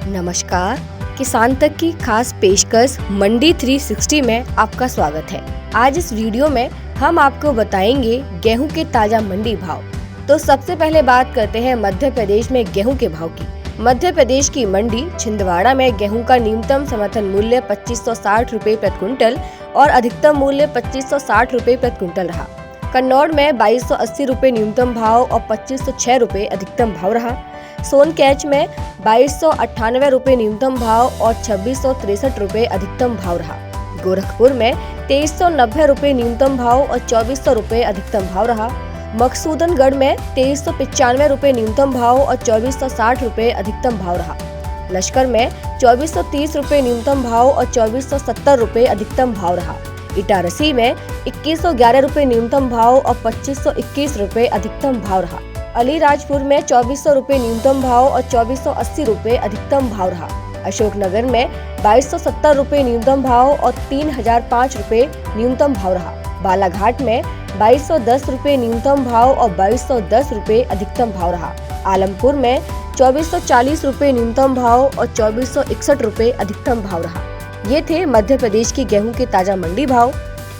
नमस्कार, किसान तक की खास पेशकश मंडी 360 में आपका स्वागत है। आज इस वीडियो में हम आपको बताएंगे गेहूं के ताजा मंडी भाव। तो सबसे पहले बात करते हैं मध्य प्रदेश में गेहूं के भाव की। मध्य प्रदेश की मंडी छिंदवाड़ा में गेहूं का न्यूनतम समर्थन मूल्य 2560 रुपए प्रति क्विंटल और अधिकतम मूल्य 2560 रुपए प्रति क्विंटल रहा। कन्नौर में 2280 रुपए न्यूनतम भाव और 2506 रुपए अधिकतम भाव रहा। सोनकैच में 2298 रुपए न्यूनतम भाव और 2663 रुपए अधिकतम भाव रहा। गोरखपुर में 2390 रुपए न्यूनतम भाव और 2400 रुपए अधिकतम भाव रहा। मकसूदनगढ़ में 2395 रुपए न्यूनतम भाव और 2460 रुपए अधिकतम भाव रहा। लश्कर में 2430 रुपए न्यूनतम भाव और 2470 रुपए अधिकतम भाव रहा। इटारसी में 2111 रुपए न्यूनतम भाव और 2521 रुपए अधिकतम भाव रहा। अलीराजपुर में 2400 रुपए न्यूनतम भाव और 2480 रुपए अधिकतम भाव रहा। अशोकनगर में 2270 रुपए न्यूनतम भाव और 3005 रुपए न्यूनतम भाव रहा। बालाघाट में 2210 रुपए न्यूनतम भाव और 2210 रुपए अधिकतम भाव रहा। आलमपुर में 2440 रुपए न्यूनतम भाव और 2461 रुपए अधिकतम भाव रहा। ये थे मध्य प्रदेश की गेहूं के ताजा मंडी भाव।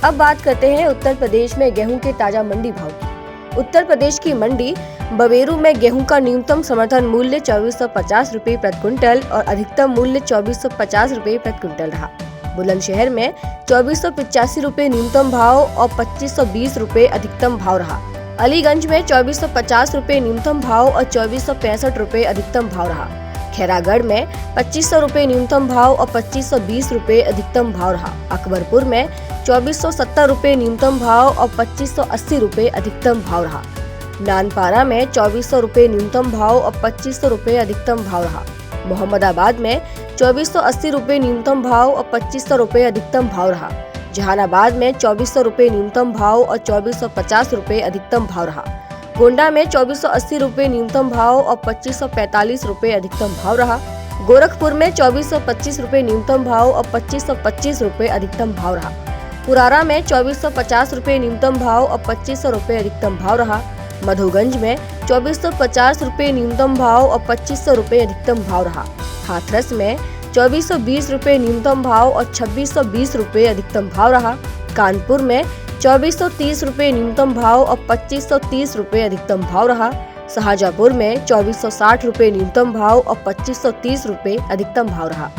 अब बात करते हैं उत्तर प्रदेश में गेहूं के ताजा मंडी भाव की। उत्तर प्रदेश की मंडी बवेरू में गेहूं का न्यूनतम समर्थन मूल्य 2450 रुपए प्रति क्विंटल और अधिकतम मूल्य 2450 रुपए प्रति क्विंटल रहा। बुलंदशहर में 2485 रुपए न्यूनतम भाव और 2520 रुपए अधिकतम भाव रहा। अलीगंज में 2450 रुपए न्यूनतम भाव और 2465 रुपए अधिकतम भाव रहा। खैरागढ़ में 2500 रुपए न्यूनतम भाव और 2520 रुपए अधिकतम भाव रहा। अकबरपुर में 2470 रुपए न्यूनतम भाव और 2580 रुपए अधिकतम भाव रहा। नानपारा में 2400 रुपए न्यूनतम भाव और 2500 रुपए अधिकतम भाव रहा। मोहम्मदाबाद में 2480 रुपए न्यूनतम भाव और 2500 रुपए अधिकतम भाव रहा। जहानाबाद में 2400 रुपए न्यूनतम भाव और 2450 रुपए अधिकतम भाव रहा। गोंडा में 2480 रुपए न्यूनतम भाव और 2545 रुपए अधिकतम भाव रहा। गोरखपुर में 2425 रुपए न्यूनतम भाव और 2525 रुपए अधिकतम भाव रहा। पुरारा में 2450 रुपए न्यूनतम भाव और 2500 रुपए अधिकतम भाव रहा। मधुगंज में 2450 रुपए न्यूनतम भाव और 2500 रुपए अधिकतम भाव रहा। हाथरस में 2420 रुपए न्यूनतम भाव और 2620 रुपए अधिकतम भाव रहा। कानपुर में 2430 रुपए न्यूनतम भाव और 2530 रुपए अधिकतम भाव रहा। शाहजहाँपुर में 2460 रुपए न्यूनतम भाव और 2530 रुपए अधिकतम भाव रहा।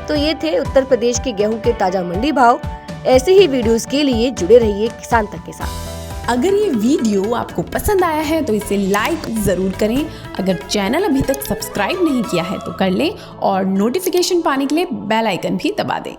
तो ये थे उत्तर प्रदेश के गेहूं के ताजा मंडी भाव। ऐसे ही वीडियोस के लिए जुड़े रहिए किसान तक के साथ। अगर ये वीडियो आपको पसंद आया है तो इसे लाइक ज़रूर करें। अगर चैनल अभी तक सब्सक्राइब नहीं किया है तो कर लें और नोटिफिकेशन पाने के लिए बेल आइकन भी दबा दें।